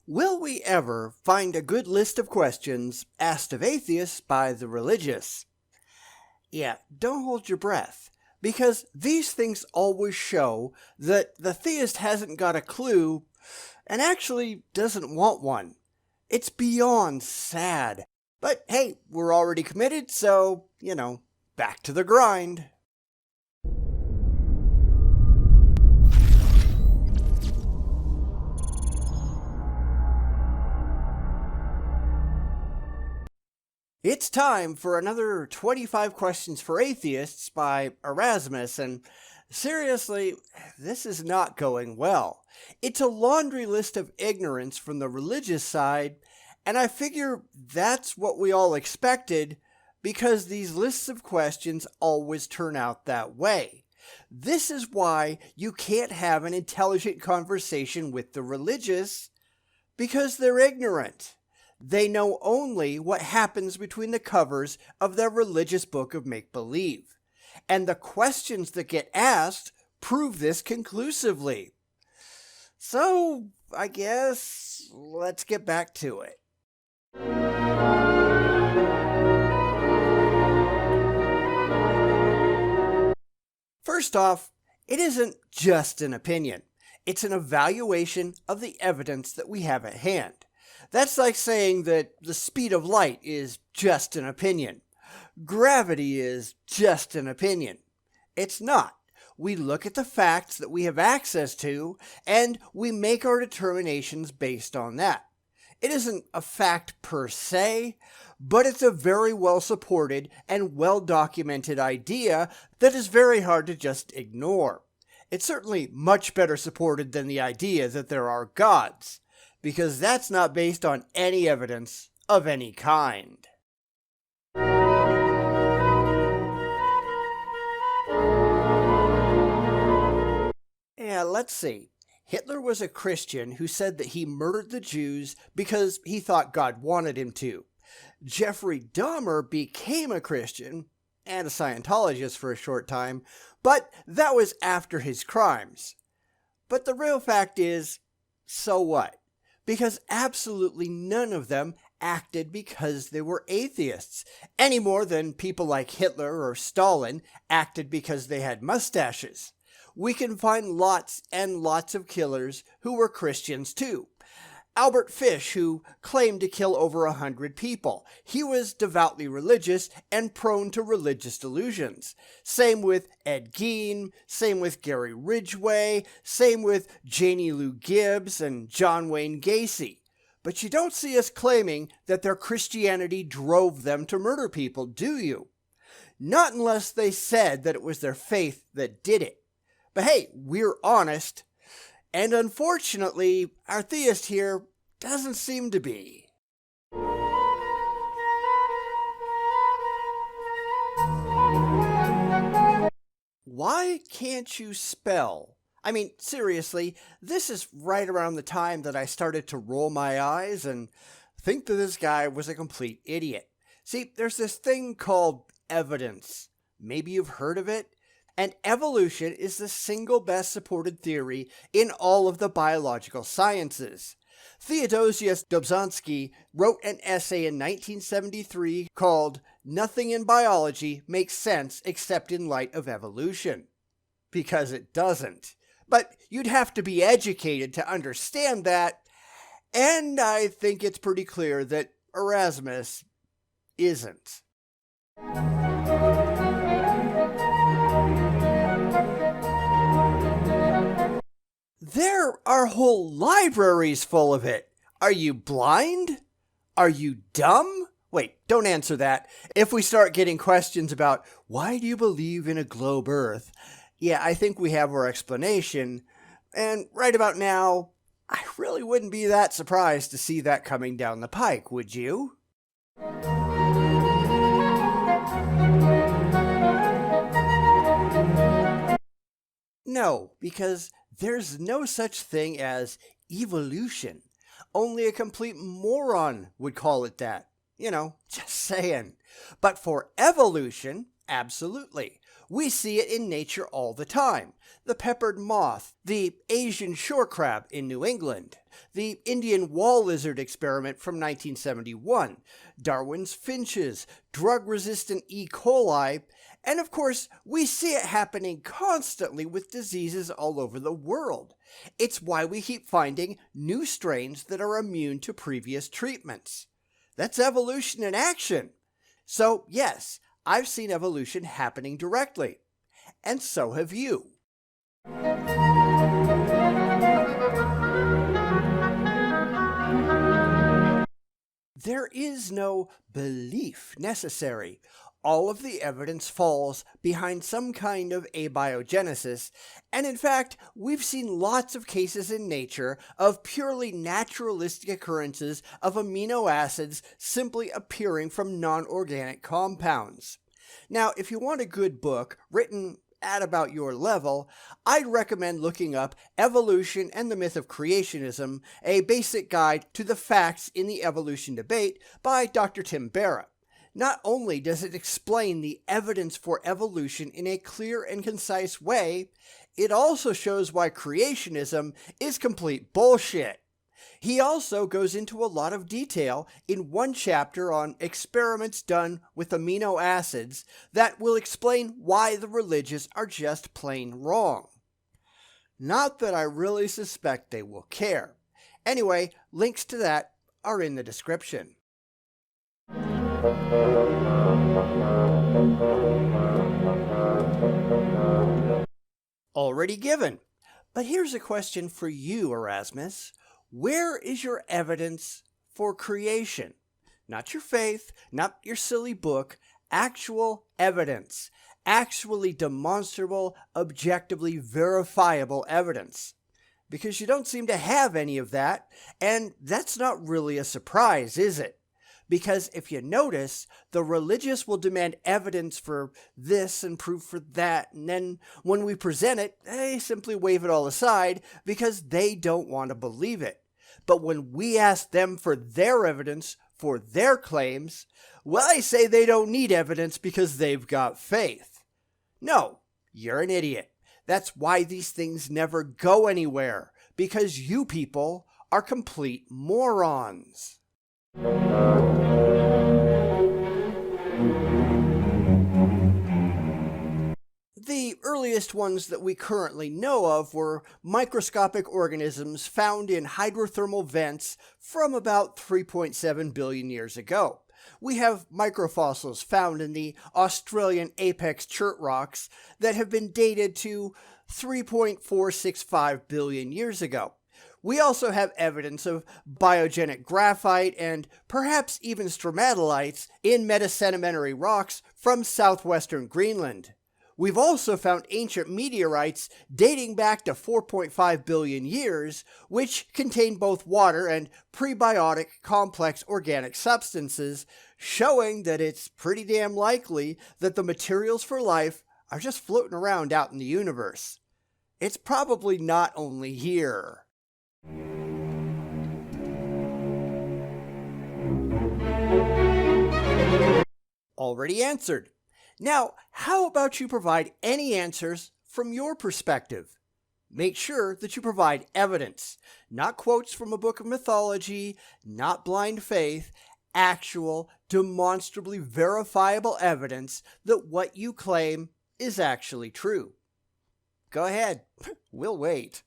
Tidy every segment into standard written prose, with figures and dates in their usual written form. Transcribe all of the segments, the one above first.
Will we ever find a good list of questions asked of atheists by the religious? Yeah, don't hold your breath, because these things always show that the theist hasn't got a clue and actually doesn't want one. It's beyond sad. But hey, we're already committed, so, back to the grind. It's time for another 25 Questions for Atheists by Erasmus, and seriously, this is not going well. It's a laundry list of ignorance from the religious side, and I figure that's what we all expected because these lists of questions always turn out that way. This is why you can't have an intelligent conversation with the religious, because they're ignorant. They know only what happens between the covers of their religious book of make-believe. And the questions that get asked prove this conclusively. So, I guess, let's get back to it. First off, it isn't just an opinion. It's an evaluation of the evidence that we have at hand. That's like saying that the speed of light is just an opinion. Gravity is just an opinion. It's not. We look at the facts that we have access to, and we make our determinations based on that. It isn't a fact per se, but it's a very well supported and well documented idea that is very hard to just ignore. It's certainly much better supported than the idea that there are gods, because that's not based on any evidence of any kind. Yeah, let's see. Hitler was a Christian who said that he murdered the Jews because he thought God wanted him to. Jeffrey Dahmer became a Christian and a Scientologist for a short time, but that was after his crimes. But the real fact is, so what? Because absolutely none of them acted because they were atheists, any more than people like Hitler or Stalin acted because they had mustaches. We can find lots and lots of killers who were Christians too. Albert Fish, who claimed to kill over 100 people. He was devoutly religious and prone to religious delusions. Same with Ed Gein, same with Gary Ridgway, same with Janie Lou Gibbs and John Wayne Gacy. But you don't see us claiming that their Christianity drove them to murder people, do you? Not unless they said that it was their faith that did it. But hey, we're honest. And unfortunately, our theist here doesn't seem to be. Why can't you spell? I mean, seriously, this is right around the time that I started to roll my eyes and think that this guy was a complete idiot. See, there's this thing called evidence. Maybe you've heard of it? And evolution is the single best supported theory in all of the biological sciences. Theodosius Dobzhansky wrote an essay in 1973 called "Nothing in Biology Makes Sense Except in Light of Evolution." Because it doesn't. But you'd have to be educated to understand that, and I think it's pretty clear that Erasmus isn't. There are whole libraries full of it. Are you blind? Are you dumb? Wait, don't answer that. If we start getting questions about why do you believe in a globe Earth, yeah, I think we have our explanation. And right about now, I really wouldn't be that surprised to see that coming down the pike, would you? No, because there's no such thing as evolution. Only a complete moron would call it that. Just saying. But for evolution, absolutely. We see it in nature all the time. The peppered moth, the Asian shore crab in New England, the Indian wall lizard experiment from 1971, Darwin's finches, drug-resistant E. coli, and of course, we see it happening constantly with diseases all over the world. It's why we keep finding new strains that are immune to previous treatments. That's evolution in action. So yes, I've seen evolution happening directly. And so have you. There is no belief necessary. All of the evidence falls behind some kind of abiogenesis, and in fact, we've seen lots of cases in nature of purely naturalistic occurrences of amino acids simply appearing from non-organic compounds. Now, if you want a good book written at about your level, I'd recommend looking up Evolution and the Myth of Creationism, a basic guide to the facts in the evolution debate by Dr. Tim Barrett. Not only does it explain the evidence for evolution in a clear and concise way, it also shows why creationism is complete bullshit. He also goes into a lot of detail in one chapter on experiments done with amino acids that will explain why the religious are just plain wrong. Not that I really suspect they will care. Anyway, links to that are in the description. Already given. But here's a question for you, Erasmus. Where is your evidence for creation? Not your faith, not your silly book, actual evidence. Actually demonstrable, objectively verifiable evidence. Because you don't seem to have any of that, and that's not really a surprise, is it? Because if you notice, the religious will demand evidence for this and proof for that, and then when we present it, they simply wave it all aside because they don't want to believe it. But when we ask them for their evidence for their claims, well, they say they don't need evidence because they've got faith. No, you're an idiot. That's why these things never go anywhere, because you people are complete morons. The earliest ones that we currently know of were microscopic organisms found in hydrothermal vents from about 3.7 billion years ago. We have microfossils found in the Australian apex chert rocks that have been dated to 3.465 billion years ago. We also have evidence of biogenic graphite and perhaps even stromatolites in metasedimentary rocks from southwestern Greenland. We've also found ancient meteorites dating back to 4.5 billion years, which contain both water and prebiotic complex organic substances, showing that it's pretty damn likely that the materials for life are just floating around out in the universe. It's probably not only here. Already answered. Now, how about you provide any answers from your perspective? Make sure that you provide evidence, not quotes from a book of mythology, not blind faith, actual, demonstrably verifiable evidence that what you claim is actually true. Go ahead, we'll wait.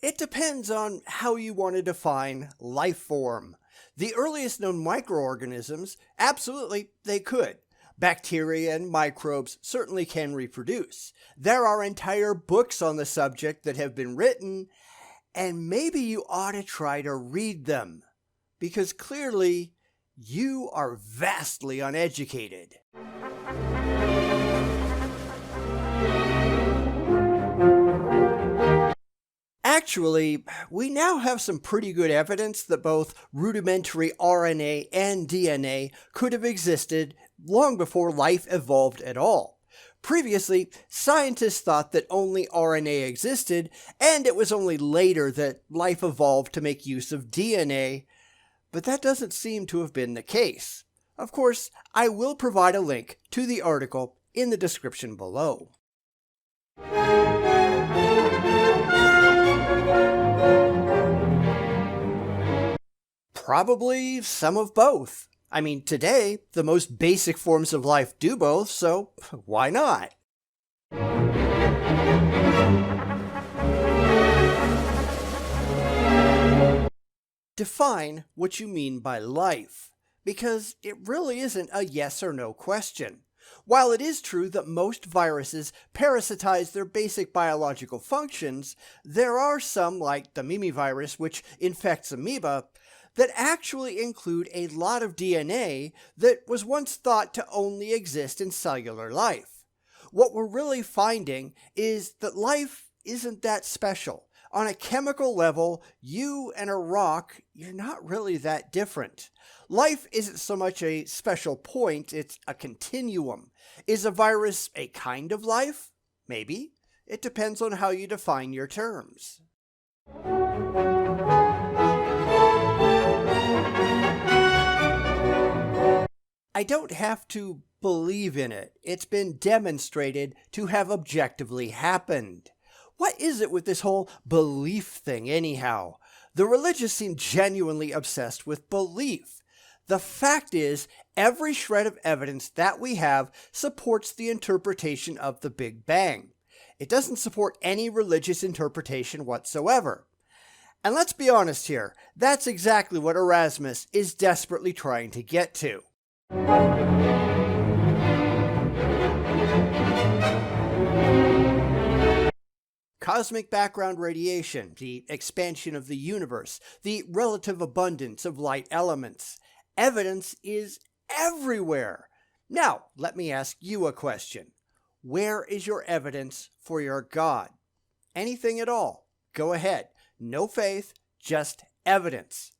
It depends on how you want to define life form. The earliest known microorganisms, absolutely, they could. Bacteria and microbes certainly can reproduce. There are entire books on the subject that have been written, and maybe you ought to try to read them, because clearly you are vastly uneducated. Actually, we now have some pretty good evidence that both rudimentary RNA and DNA could have existed long before life evolved at all. Previously, scientists thought that only RNA existed, and it was only later that life evolved to make use of DNA. But that doesn't seem to have been the case. Of course, I will provide a link to the article in the description below. Probably some of both. I mean, today, the most basic forms of life do both, so why not? Define what you mean by life, because it really isn't a yes or no question. While it is true that most viruses parasitize their basic biological functions, there are some, like the Mimi virus, which infects amoeba, that actually include a lot of DNA that was once thought to only exist in cellular life. What we're really finding is that life isn't that special. On a chemical level, you and a rock, you're not really that different. Life isn't so much a special point, it's a continuum. Is a virus a kind of life? Maybe. It depends on how you define your terms. I don't have to believe in it. It's been demonstrated to have objectively happened. What is it with this whole belief thing anyhow? The religious seem genuinely obsessed with belief. The fact is, every shred of evidence that we have supports the interpretation of the Big Bang. It doesn't support any religious interpretation whatsoever. And let's be honest here, that's exactly what Erasmus is desperately trying to get to. Cosmic background radiation, the expansion of the universe, the relative abundance of light elements. Evidence is everywhere. Now, let me ask you a question. Where is your evidence for your God? Anything at all? Go ahead. No faith, just evidence.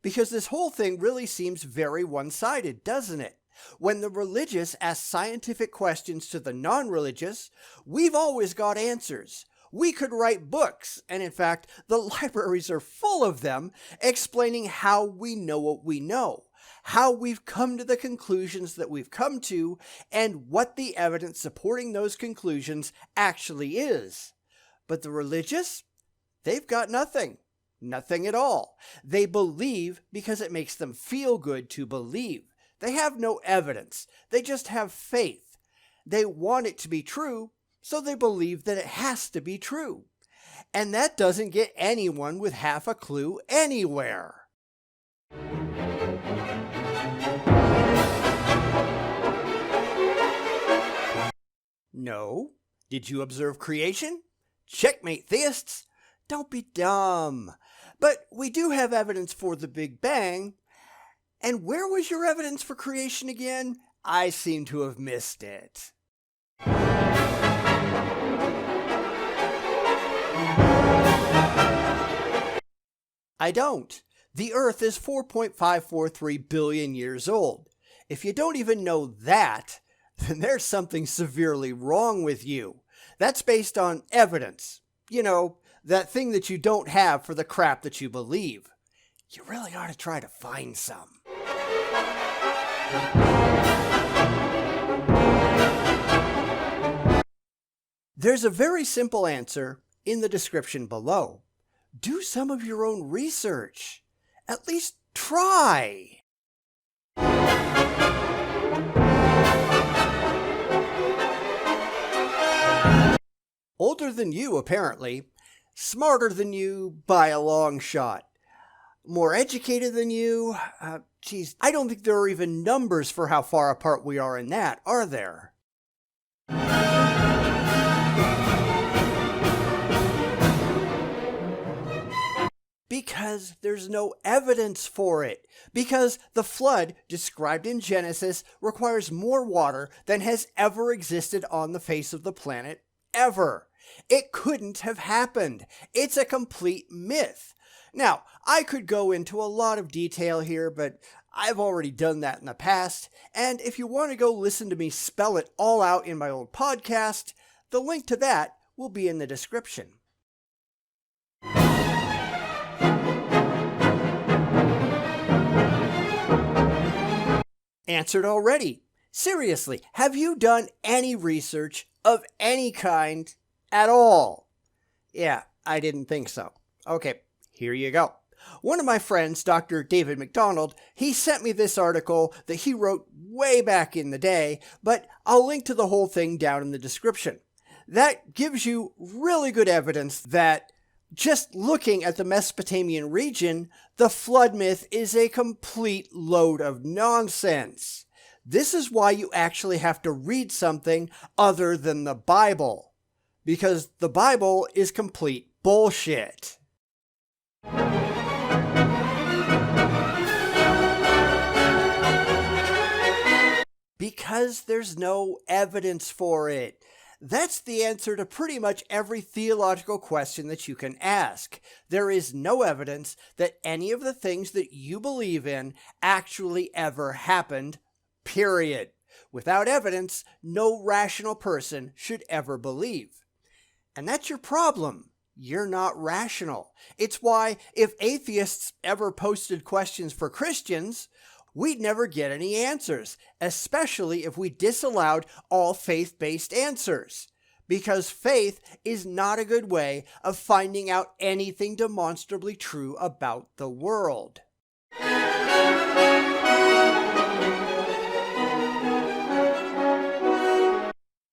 Because this whole thing really seems very one-sided, doesn't it? When the religious ask scientific questions to the non-religious, we've always got answers. We could write books, and in fact, the libraries are full of them, explaining how we know what we know, how we've come to the conclusions that we've come to, and what the evidence supporting those conclusions actually is. But the religious? They've got nothing. Nothing at all. They believe because it makes them feel good to believe. They have no evidence. They just have faith. They want it to be true, so they believe that it has to be true. And that doesn't get anyone with half a clue anywhere. No. Did you observe creation? Checkmate, theists. Don't be dumb. But we do have evidence for the Big Bang. And where was your evidence for creation again? I seem to have missed it. I don't. The Earth is 4.543 billion years old. If you don't even know that, then there's something severely wrong with you. That's based on evidence. You know, that thing that you don't have for the crap that you believe. You really ought to try to find some. There's a very simple answer in the description below. Do some of your own research. At least try. Older than you, apparently. Smarter than you by a long shot. More educated than you? Geez, I don't think there are even numbers for how far apart we are in that, are there? Because there's no evidence for it. Because the flood described in Genesis requires more water than has ever existed on the face of the planet ever. It couldn't have happened. It's a complete myth. Now, I could go into a lot of detail here, but I've already done that in the past, and if you want to go listen to me spell it all out in my old podcast, the link to that will be in the description. Answered already. Seriously, have you done any research of any kind at all? Yeah, I didn't think so. Okay, here you go. One of my friends, Dr. David McDonald, he sent me this article that he wrote way back in the day, but I'll link to the whole thing down in the description. That gives you really good evidence that just looking at the Mesopotamian region, the flood myth is a complete load of nonsense. This is why you actually have to read something other than the Bible, because the Bible is complete bullshit. Because there's no evidence for it. That's the answer to pretty much every theological question that you can ask. There is no evidence that any of the things that you believe in actually ever happened, period. Without evidence, no rational person should ever believe. And that's your problem. You're not rational. It's why if atheists ever posted questions for Christians, we'd never get any answers, especially if we disallowed all faith-based answers. Because faith is not a good way of finding out anything demonstrably true about the world.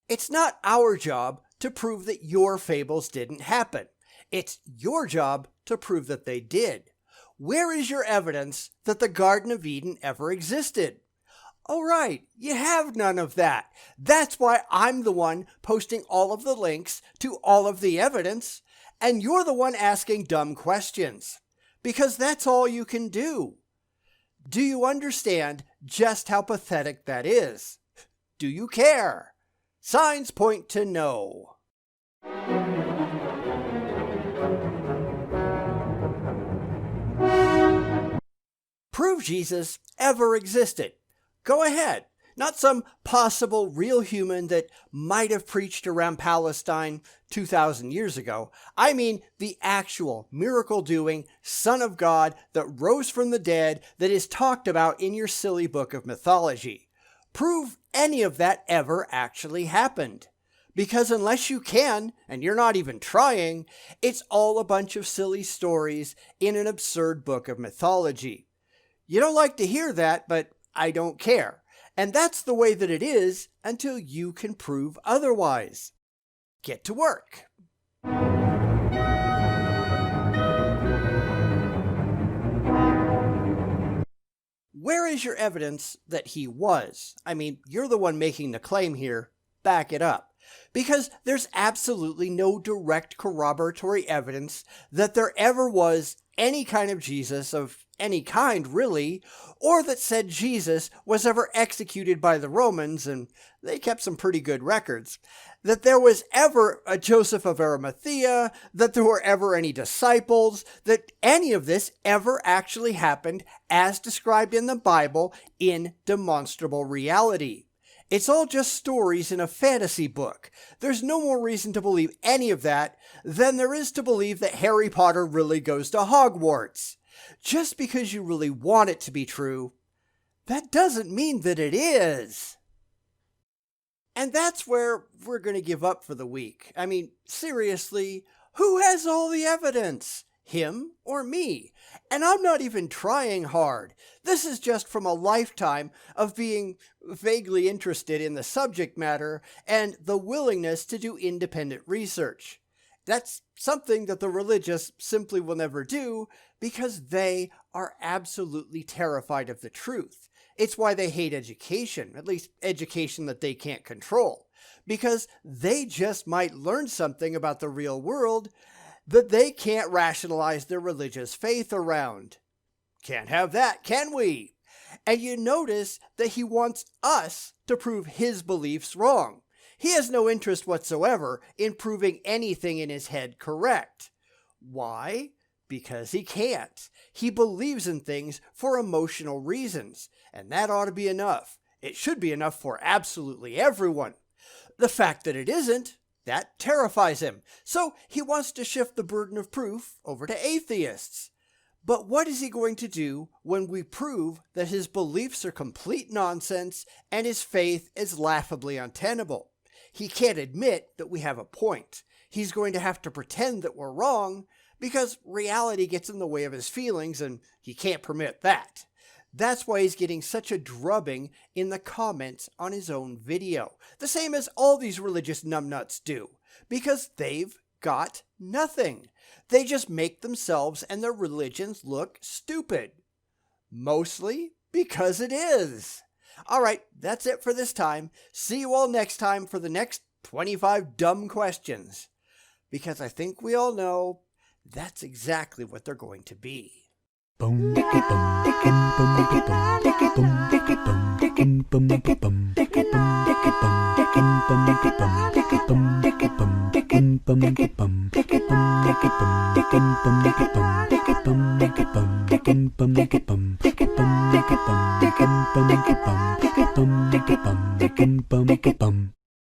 It's not our job to prove that your fables didn't happen. It's your job to prove that they did. Where is your evidence that the Garden of Eden ever existed? Oh, right, you have none of that. That's why I'm the one posting all of the links to all of the evidence, and you're the one asking dumb questions. Because that's all you can do. Do you understand just how pathetic that is? Do you care? Signs point to no. Prove Jesus ever existed. Go ahead. Not some possible real human that might have preached around Palestine 2,000 years ago. I mean the actual miracle-doing Son of God that rose from the dead that is talked about in your silly book of mythology. Prove any of that ever actually happened. Because unless you can, and you're not even trying, it's all a bunch of silly stories in an absurd book of mythology. You don't like to hear that, but I don't care. And that's the way that it is until you can prove otherwise. Get to work. Where is your evidence that he was? I mean, you're the one making the claim here. Back it up. Because there's absolutely no direct corroboratory evidence that there ever was any kind of Jesus of any kind, really, or that said Jesus was ever executed by the Romans, and they kept some pretty good records, that there was ever a Joseph of Arimathea, that there were ever any disciples, that any of this ever actually happened as described in the Bible in demonstrable reality. It's all just stories in a fantasy book. There's no more reason to believe any of that than there is to believe that Harry Potter really goes to Hogwarts. Just because you really want it to be true, that doesn't mean that it is. And that's where we're going to give up for the week. I mean, seriously, who has all the evidence? Him or me? And I'm not even trying hard. This is just from a lifetime of being vaguely interested in the subject matter and the willingness to do independent research. That's something that the religious simply will never do because they are absolutely terrified of the truth. It's why they hate education, at least education that they can't control, because they just might learn something about the real world that they can't rationalize their religious faith around. Can't have that, can we? And you notice that he wants us to prove his beliefs wrong. He has no interest whatsoever in proving anything in his head correct. Why? Because he can't. He believes in things for emotional reasons, and that ought to be enough. It should be enough for absolutely everyone. The fact that it isn't, that terrifies him. So he wants to shift the burden of proof over to atheists. But what is he going to do when we prove that his beliefs are complete nonsense and his faith is laughably untenable? He can't admit that we have a point. He's going to have to pretend that we're wrong because reality gets in the way of his feelings and he can't permit that. That's why he's getting such a drubbing in the comments on his own video. The same as all these religious numbnuts do, because they've got nothing. They just make themselves and their religions look stupid. Mostly because it is. All right, that's it for this time. See you all next time for the next 25 dumb questions. Because I think we all know that's exactly what they're going to be. Bum